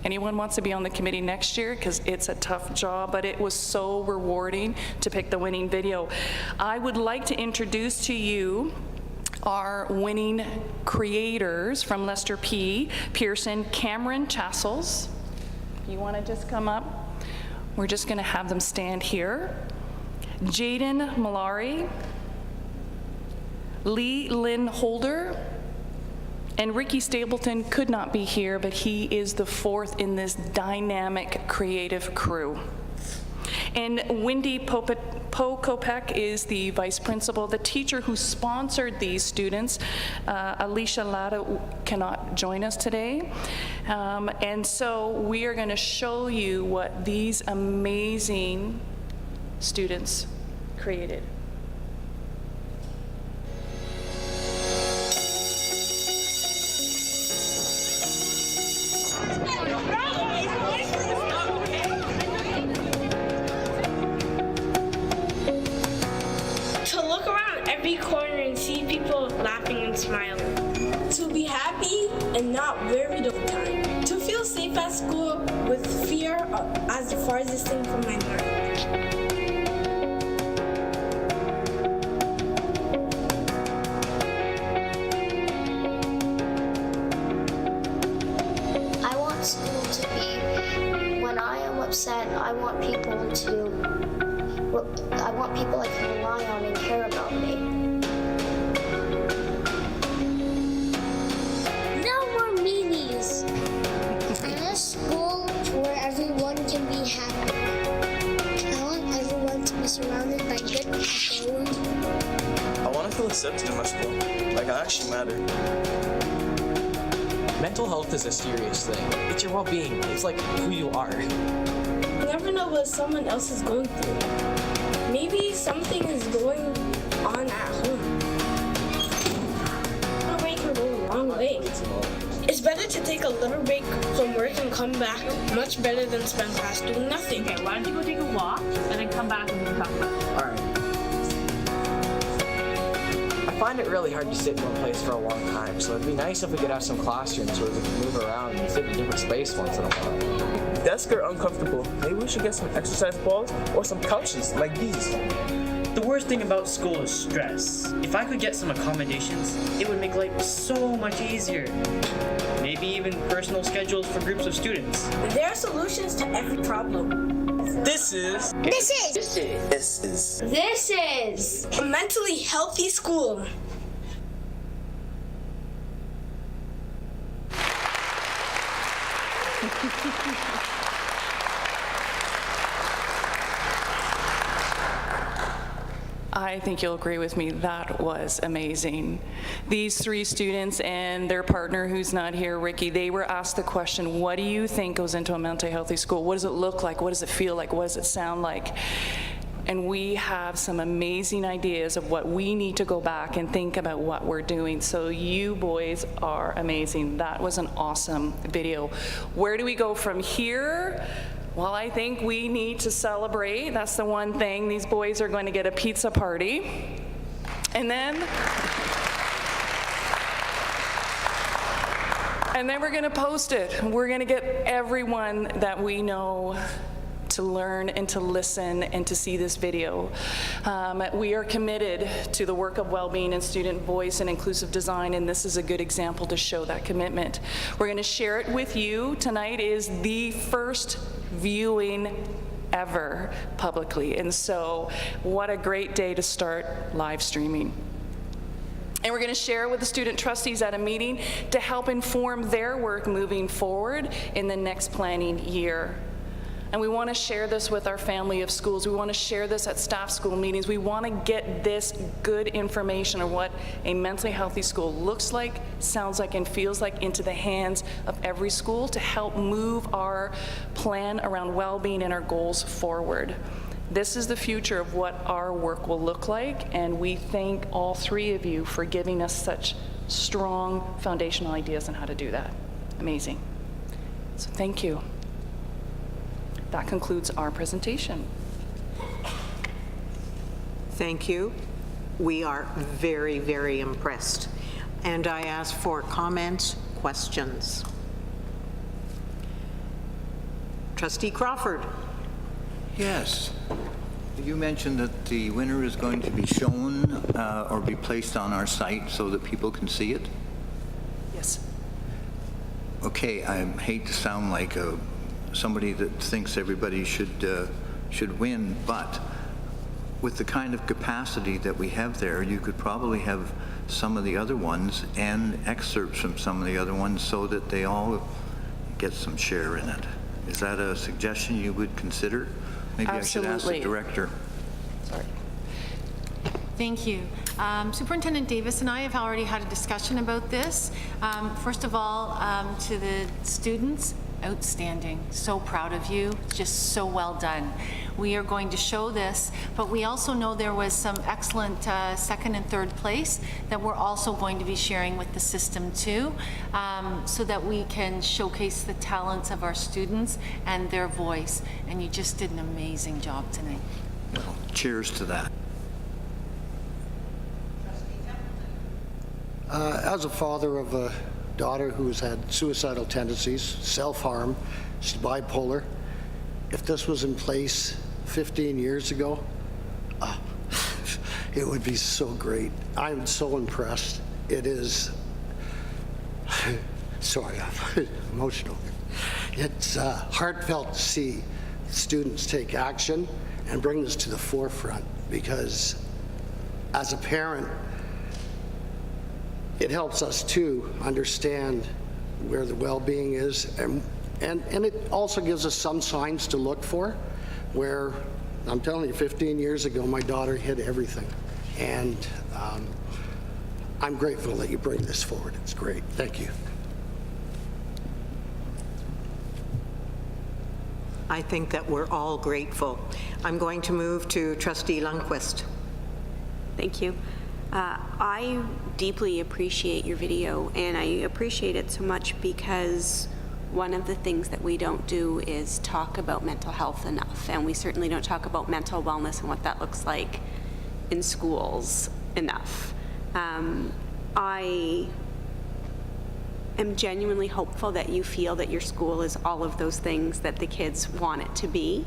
Anyone wants to be on the committee next year? Because it's a tough job, but it was so rewarding to pick the winning video. I would like to introduce to you our winning creators from Lester P. Pearson, Cameron Chassels. You want to just come up? We're just going to have them stand here. Jaden Malari, Lee Lynn Holder, and Ricky Stapleton could not be here, but he is the fourth in this dynamic creative crew. And Wendy Kopek is the vice principal. The teacher who sponsored these students, Alicia Latta, cannot join us today. And so we are going to show you what these amazing students created. To be happy and not worried all the time. To feel safe at school with fear as the farthest thing from my mind. I want school to be, when I am upset, I want people I can rely on and care about me. School where everyone can be happy. I want everyone to be surrounded by good people. I want to feel accepted in my school, like I actually matter. Mental health is a serious thing. It's your well-being. It's like who you are. You never know what someone else is going through. Maybe something is going on at home. A break can go a long way. It's better to take a little break from work and come back much better than spend class doing nothing. Okay, why don't you go take a walk and then come back and we can talk about it. All right. I find it really hard to sit in one place for a long time, so it'd be nice if we could have some classrooms where we could move around and sit in a different space once in a while. Desks are uncomfortable. Maybe we should get some exercise balls or some couches like these. The worst thing about school is stress. If I could get some accommodations, it would make life so much easier. Maybe even personal schedules for groups of students. There are solutions to every problem. This is a mentally healthy school. I think you'll agree with me, that was amazing. These 3 students and their partner who's not here, Ricky, they were asked the question, what do you think goes into a mentally healthy school? What does it look like? What does it feel like? What does it sound like? And we have some amazing ideas of what we need to go back and think about what we're doing. So you boys are amazing. That was an awesome video. Where do we go from here? Well, I think we need to celebrate. That's the one thing. These boys are going to get a pizza party. And then we're going to post it. We're going to get everyone that we know to learn and to listen and to see this video. We are committed to the work of well-being and student voice and inclusive design, and this is a good example to show that commitment. We're going to share it with you. Tonight is the first viewing ever publicly, and so what a great day to start live streaming. And we're going to share it with the student trustees at a meeting to help inform their work moving forward in the next planning year. And we want to share this with our family of schools. We want to share this at staff school meetings. We want to get this good information of what a mentally healthy school looks like, sounds like, and feels like into the hands of every school to help move our plan around well-being and our goals forward. This is the future of what our work will look like, and we thank all 3 of you for giving us such strong foundational ideas on how to do that. Amazing. So thank you. That concludes our presentation. Thank you. We are very, very impressed. And I ask for comments, questions. Trustee Crawford. Yes. You mentioned that the winner is going to be shown or be placed on our site so that people can see it? Yes. Okay, I hate to sound like somebody that thinks everybody should win, but with the kind of capacity that we have there, you could probably have some of the other ones and excerpts from some of the other ones so that they all get some share in it. Is that a suggestion you would consider? Maybe Absolutely. I should ask the director. Sorry. Thank you. Superintendent Davis and I have already had a discussion about this. First of all, to the students, outstanding. So proud of you. Just so well done. We are going to show this, but we also know there was some excellent second and third place that we're also going to be sharing with the system too, so that we can showcase the talents of our students and their voice. And you just did an amazing job tonight. Well, cheers to that. As a father of a daughter who's had suicidal tendencies, self-harm, she's bipolar, if this was in place 15 years ago, it would be so great. I'm so impressed. It is, sorry, I'm emotional. It's heartfelt to see students take action and bring this to the forefront, because as a parent, it helps us to understand where the well-being is, and it also gives us some signs to look for, where I'm telling you, 15 years ago, my daughter hid everything. And I'm grateful that you bring this forward. It's great. Thank you. I think that we're all grateful. I'm going to move to Trustee Lundquist. Thank you. I deeply appreciate your video, and I appreciate it so much because one of the things that we don't do is talk about mental health enough, and we certainly don't talk about mental wellness and what that looks like in schools enough. I am genuinely hopeful that you feel that your school is all of those things that the kids want it to be.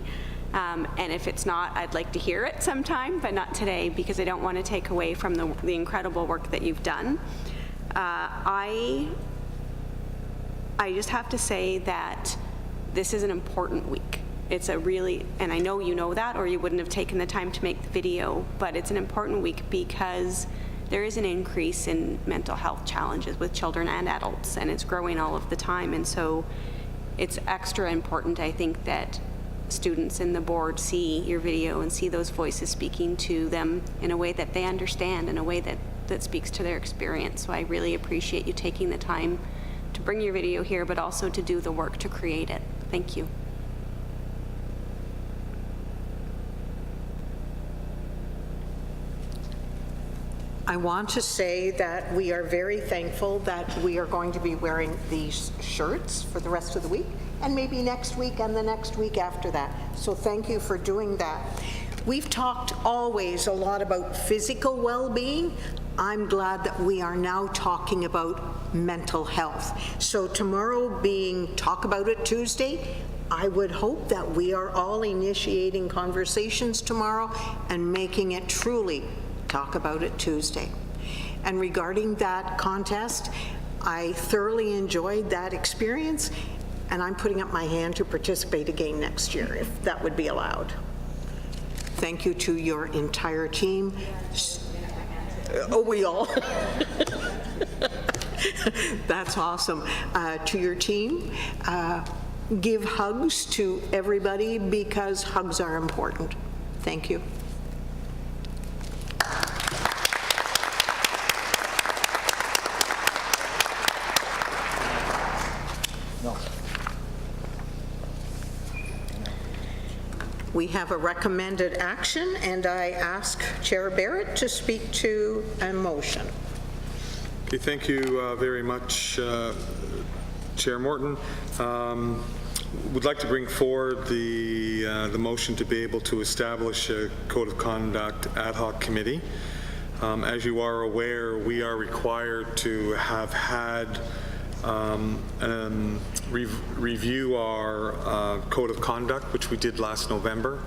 And if it's not, I'd like to hear it sometime, but not today, because I don't want to take away from the incredible work that you've done. I just have to say that this is an important week. It's a really, and I know you know that, or you wouldn't have taken the time to make the video, but it's an important week because there is an increase in mental health challenges with children and adults, and it's growing all of the time. And so it's extra important, I think, that students and the board see your video and see those voices speaking to them in a way that they understand, in a way that speaks to their experience. So I really appreciate you taking the time to bring your video here, but also to do the work to create it. Thank you. I want to say that we are very thankful that we are going to be wearing these shirts for the rest of the week, and maybe next week and the next week after that. So thank you for doing that. We've talked always a lot about physical well-being. I'm glad that we are now talking about mental health. So tomorrow being Talk About It Tuesday, I would hope that we are all initiating conversations tomorrow and making it truly Talk About It Tuesday. And regarding that contest, I thoroughly enjoyed that experience, and I'm putting up my hand to participate again next year, if that would be allowed. Thank you to your entire team. Oh, we all. That's awesome. To your team, give hugs to everybody because hugs are important. Thank you. We have a recommended action, and I ask Chair Barrett to speak to a motion. Okay, thank you very much, Chair Morton. Would like to bring forward the motion to be able to establish a Code of Conduct ad hoc committee. As you are aware, we are required to have had review our Code of Conduct, which we did last November.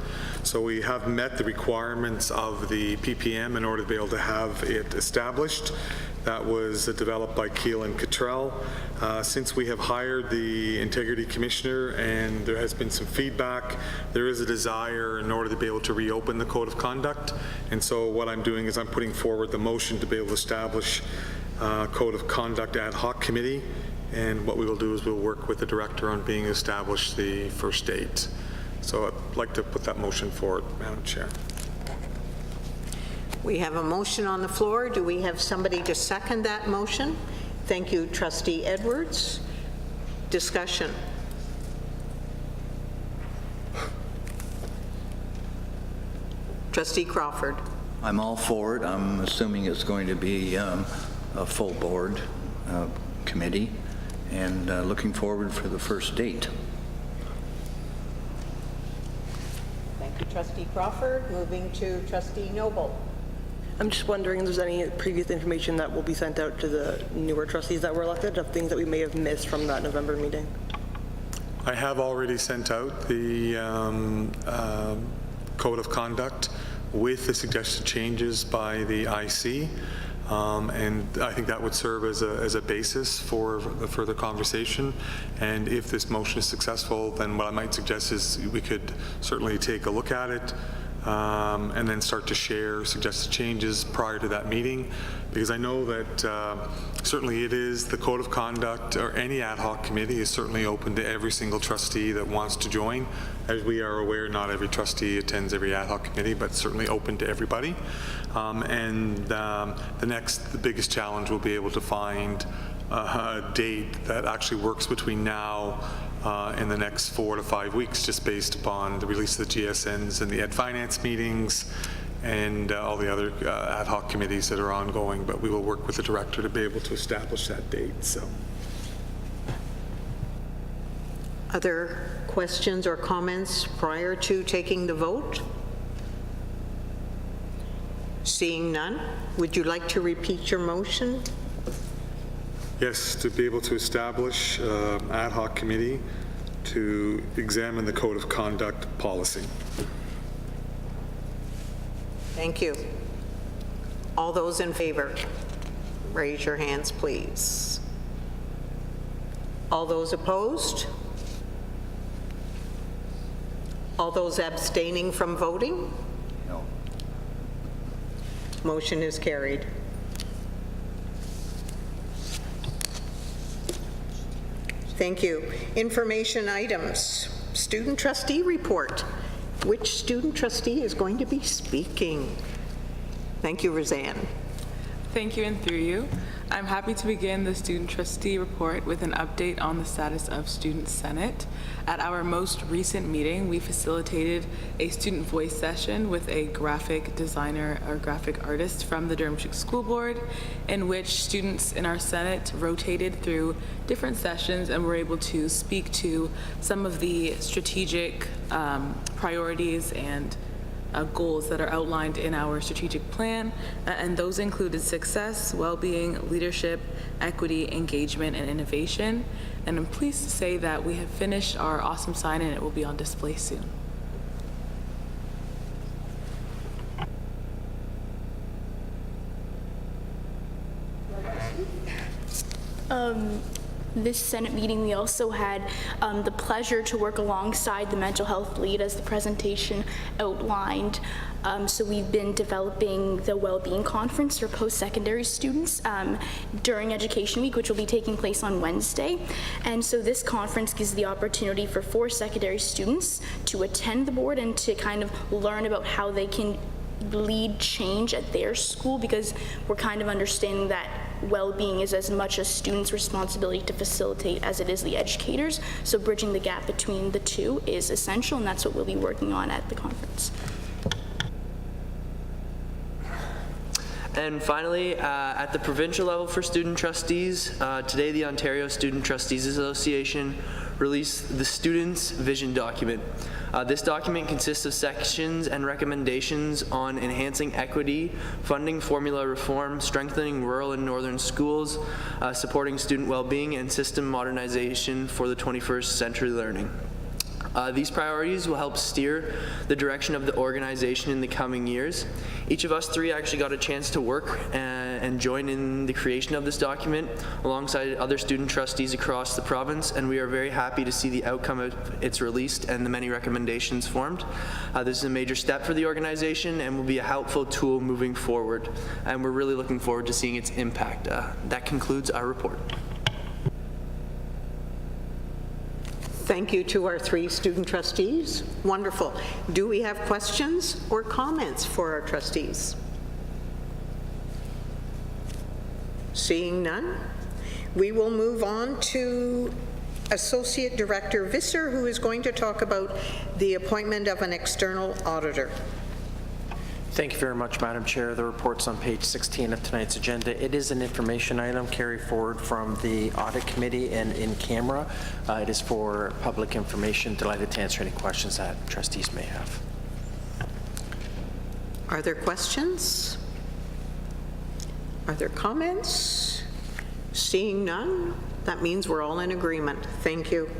So we have met the requirements of the PPM in order to be able to have it established. That was developed by Keel and Cottrell. Since we have hired the Integrity Commissioner and there has been some feedback, there is a desire in order to be able to reopen the Code of Conduct. And so what I'm doing is I'm putting forward the motion to be able to establish Code of Conduct ad hoc committee, and what we will do is we'll work with the director on being established the first date. So I'd like to put that motion forward, Madam Chair. We have a motion on the floor. Do we have somebody to second that motion? Thank you, Trustee Edwards. Discussion. Trustee Crawford. I'm all for it. I'm assuming it's going to be a full board committee, and looking forward for the first date. Thank you, Trustee Crawford. Moving to Trustee Noble. I'm just wondering if there's any previous information that will be sent out to the newer trustees that were elected of things that we may have missed from that November meeting. I have already sent out the Code of Conduct with the suggested changes by the IC. And I think that would serve as a basis for the further conversation. And if this motion is successful, then what I might suggest is we could certainly take a look at it and then start to share suggested changes prior to that meeting. Because I know that certainly it is the Code of Conduct, or any ad hoc committee is certainly open to every single trustee that wants to join. As we are aware, not every trustee attends every ad hoc committee, but certainly open to everybody. The biggest challenge will be able to find a date that actually works between now and the next 4 to 5 weeks, just based upon the release of the GSNs and the Ed Finance meetings and all the other ad hoc committees that are ongoing. But we will work with the director to be able to establish that date. So, other questions or comments prior to taking the vote? Seeing none, would you like to repeat your motion? Yes, to be able to establish ad hoc committee to examine the code of conduct policy. Thank you. All those in favor, raise your hands, please. All those opposed? All those abstaining from voting? No. Motion is carried. Thank you. Information items. Student trustee report. Which student trustee is going to be speaking? Thank you, Roseanne. Thank you, and through you. I'm happy to begin the student trustee report with an update on the status of Student Senate. At our most recent meeting, we facilitated a student voice session with a graphic designer or graphic artist from the Durham School Board, in which students in our Senate rotated through different sessions and were able to speak to some of the strategic priorities and goals that are outlined in our strategic plan, and those included success, well-being, leadership, equity, engagement, and innovation. And I'm pleased to say that we have finished our awesome sign and it will be on display soon. This Senate meeting, we also had the pleasure to work alongside the mental health lead as the presentation outlined. So we've been developing the well-being conference for post-secondary students during Education Week, which will be taking place on Wednesday. And so this conference gives the opportunity for 4 secondary students to attend the board and to kind of learn about how they can lead change at their school, because we're kind of understanding that well-being is as much a student's responsibility to facilitate as it is the educators. So bridging the gap between the two is essential, and that's what we'll be working on at the conference. And finally, at the provincial level for student trustees, today the Ontario Student Trustees Association released the Students' Vision document. This document consists of sections and recommendations on enhancing equity, funding formula reform, strengthening rural and northern schools, supporting student well-being, and system modernization for the 21st century learning. These priorities will help steer the direction of the organization in the coming years. Each of us 3 actually got a chance to work and join in the creation of this document alongside other student trustees across the province, and we are very happy to see the outcome of its released and the many recommendations formed. This is a major step for the organization and will be a helpful tool moving forward, and we're really looking forward to seeing its impact. That concludes our report. Thank you to our 3 student trustees. Wonderful. Do we have questions or comments for our trustees? Seeing none, we will move on to Associate Director Visser, who is going to talk about the appointment of an external auditor. Thank you very much, Madam Chair. The report's on page 16 of tonight's agenda. It is an information item carried forward from the Audit Committee and in camera. It is for public information. Delighted to answer any questions that trustees may have. Are there questions? Are there comments? Seeing none, that means we're all in agreement. Thank you.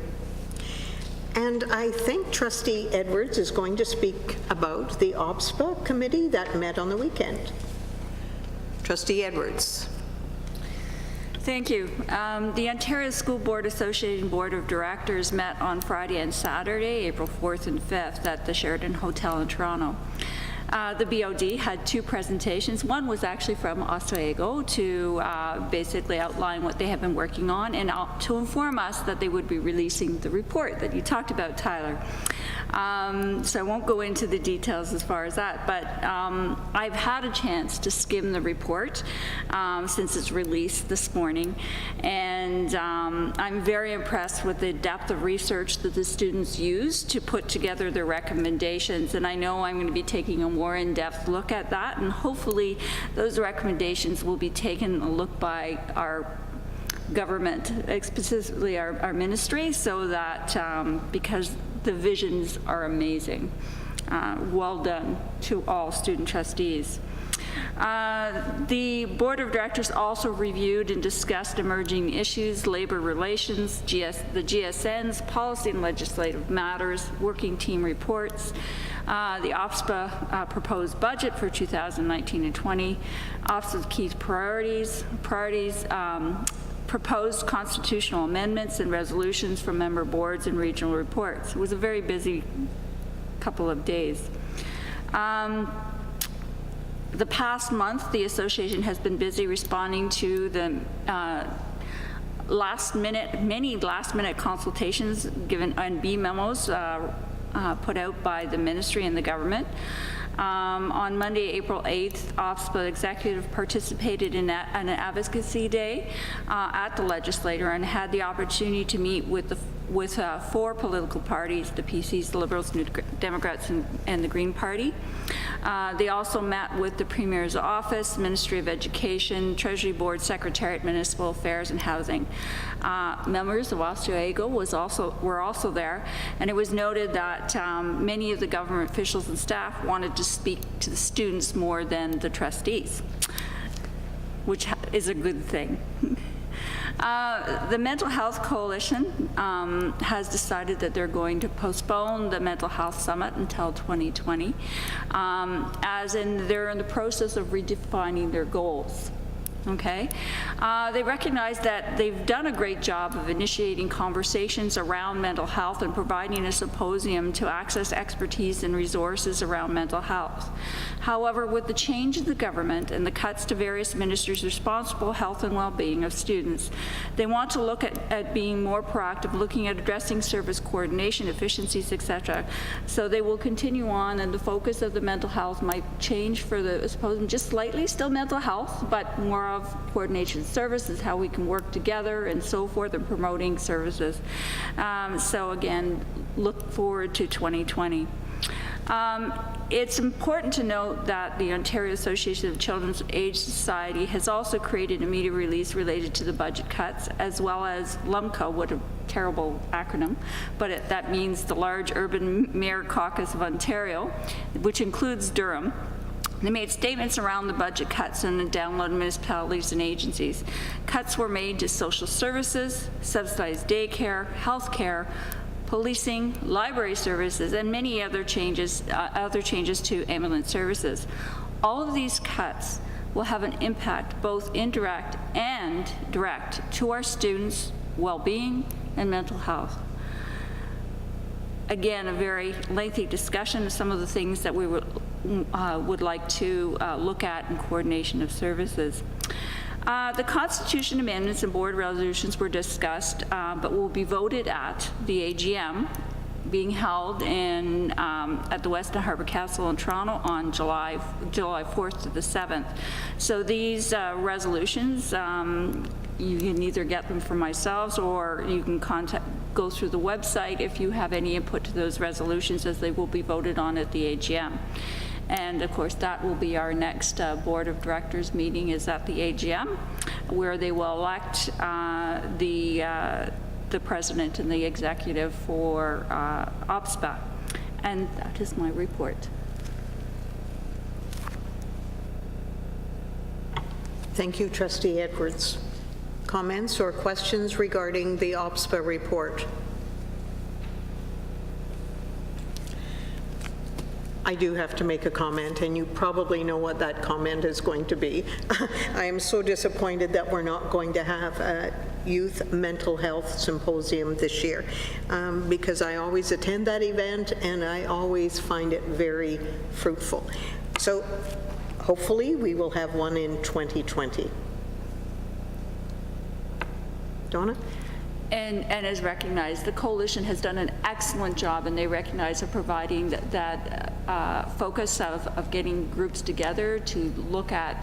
And I think Trustee Edwards is going to speak about the OPSPA committee that met on the weekend. Trustee Edwards. Thank you. The Ontario School Board Association Board of Directors met on Friday and Saturday, April 4th and 5th at the Sheraton Hotel in Toronto. The BOD had 2 presentations. One was actually from Oswego to basically outline what they have been working on and to inform us that they would be releasing the report that you talked about, Tyler. So I won't go into the details as far as that, but I've had a chance to skim the report since it's released this morning, and I'm very impressed with the depth of research that the students used to put together their recommendations, and I know I'm going to be taking a more in-depth look at that, and hopefully those recommendations will be taken a look by our government, specifically our ministry, so that because the visions are amazing. Well done to all student trustees. The Board of Directors also reviewed and discussed emerging issues, labor relations, the GSNs, policy and legislative matters, working team reports, the OPSPA proposed budget for 2019 and 20, OPSPA's key priorities, proposed constitutional amendments and resolutions from member boards and regional reports. It was a very busy couple of days. The past month, the association has been busy responding to the many last-minute consultations given and B memos put out by the ministry and the government. On Monday, April 8th, OPSPA executive participated in an advocacy day at the legislature and had the opportunity to meet with 4 political parties, the PCs, the Liberals, New Democrats, and the Green Party. They also met with the Premier's Office, Ministry of Education, Treasury Board, Secretariat, Municipal Affairs, and Housing. Members of Oswego were also there, and it was noted that many of the government officials and staff wanted to speak to the students more than the trustees, which is a good thing. The Mental Health Coalition has decided that they're going to postpone the Mental Health Summit until 2020, as in they're in the process of redefining their goals. Okay? They recognize that they've done a great job of initiating conversations around mental health and providing a symposium to access expertise and resources around mental health. However, with the change in the government and the cuts to various ministries responsible health and well-being of students, they want to look at being more proactive, looking at addressing service coordination, efficiencies, etc. So they will continue on, and the focus of the mental health might change for the symposium just slightly, still mental health, but more of coordination services, how we can work together and so forth, and promoting services. So again, look forward to 2020. It's important to note that the Ontario Association of Children's Age Society has also created a media release related to the budget cuts, as well as LUMCO, what a terrible acronym, but that means the Large Urban Mayor Caucus of Ontario, which includes Durham. They made statements around the budget cuts and the download municipalities and agencies. Cuts were made to social services, subsidized daycare, health care, policing, library services, and many other changes to ambulance services. All of these cuts will have an impact, both indirect and direct, to our students' well-being and mental health. Again, a very lengthy discussion of some of the things that we would like to look at in coordination of services. The Constitution amendments and board resolutions were discussed, but will be voted at the AGM being held at the Weston Harbour Castle in Toronto on July 4th to the 7th. So these resolutions, you can either get them from myself, or you can go through the website if you have any input to those resolutions, as they will be voted on at the AGM. And of course, that will be our next Board of Directors meeting, is at the AGM, where they will elect the president and the executive for OPSPA. And that is my report. Thank you, Trustee Edwards. Comments or questions regarding the OPSPA report? I do have to make a comment, and you probably know what that comment is going to be. I am so disappointed that we're not going to have a youth mental health symposium this year, because I always attend that event and I always find it very fruitful. So hopefully we will have one in 2020. Donna? And as recognized, the coalition has done an excellent job, and they recognize of providing that focus of getting groups together to look at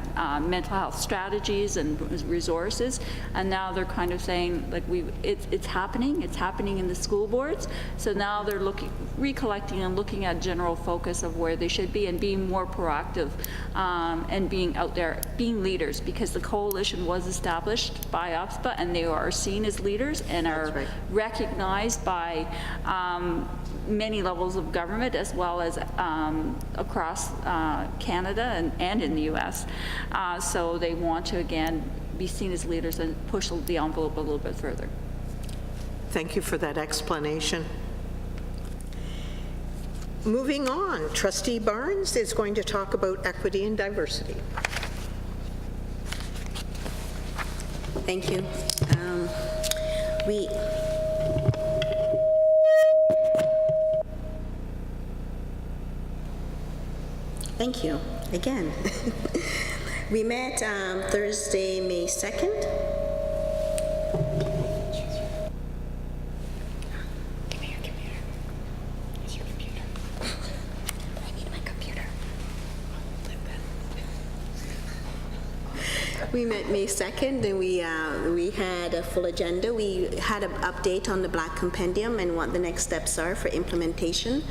mental health strategies and resources. And now they're kind of saying, like, it's happening in the school boards. So now they're recollecting and looking at general focus of where they should be, and being more proactive and being out there, being leaders, because the coalition was established by OPSPA, and they are seen as leaders and are recognized by many levels of government, as well as across Canada and in the U.S. So they want to, again, be seen as leaders and push the envelope a little bit further. Thank you for that explanation. Moving on, Trustee Barnes is going to talk about equity and diversity. Thank you. Thank you again. We met Thursday, May 2nd. Give me your computer. Here's your computer. I need my computer. We met May 2nd, and we had a full agenda. We had an update on the Black Compendium and what the next steps are for implementation,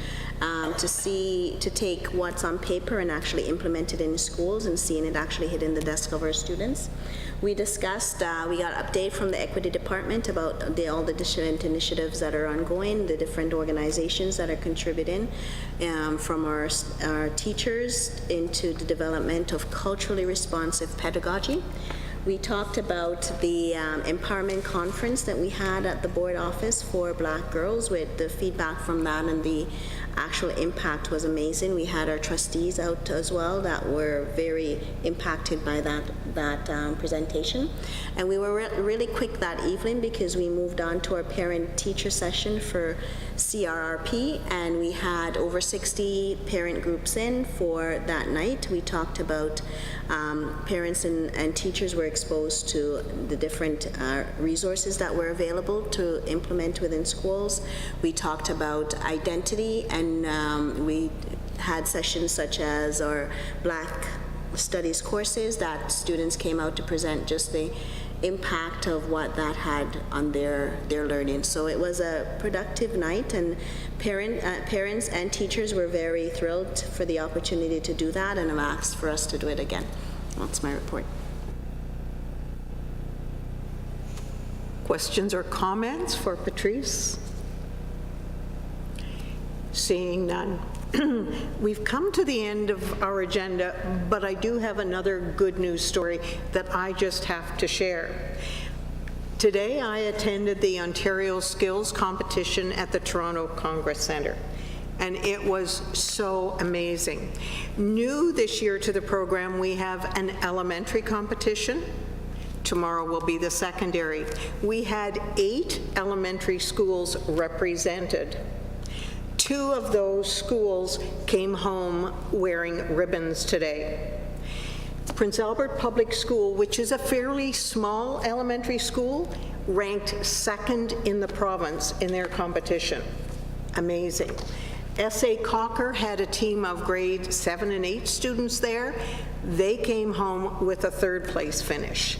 to take what's on paper and actually implement it in schools and seeing it actually hit in the desk of our students. We discussed, we got an update from the Equity Department about all the different initiatives that are ongoing, the different organizations that are contributing, from our teachers into the development of culturally responsive pedagogy. We talked about the empowerment conference that we had at the board office for Black girls, with the feedback from that, and the actual impact was amazing. We had our trustees out as well that were very impacted by that presentation. And we were really quick that evening because we moved on to our parent-teacher session for CRRP, and we had over 60 parent groups in for that night. We talked about parents and teachers were exposed to the different resources that were available to implement within schools. We talked about identity, and we had sessions such as our Black Studies courses that students came out to present just the impact of what that had on their learning. So it was a productive night, and parents and teachers were very thrilled for the opportunity to do that, and have asked for us to do it again. That's my report. Questions or comments for Patrice? Seeing none. We've come to the end of our agenda, but I do have another good news story that I just have to share. Today, I attended the Ontario Skills Competition at the Toronto Congress Centre, and it was so amazing. New this year to the program, we have an elementary competition. Tomorrow will be the secondary. We had 8 elementary schools represented. 2 of those schools came home wearing ribbons today. Prince Albert Public School, which is a fairly small elementary school, ranked 2nd in the province in their competition. Amazing. S.A. Cocker had a team of grade 7 and 8 students there. They came home with a 3rd place finish.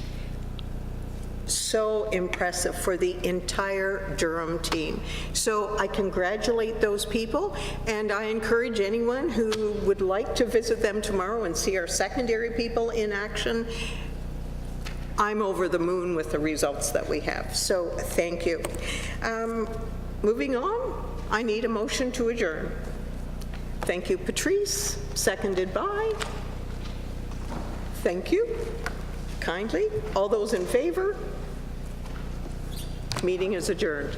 So impressive for the entire Durham team. So I congratulate those people, and I encourage anyone who would like to visit them tomorrow and see our secondary people in action. I'm over the moon with the results that we have, so thank you. Moving on, I need a motion to adjourn. Thank you, Patrice. Seconded by? Thank you. Kindly. All those in favor? Meeting is adjourned.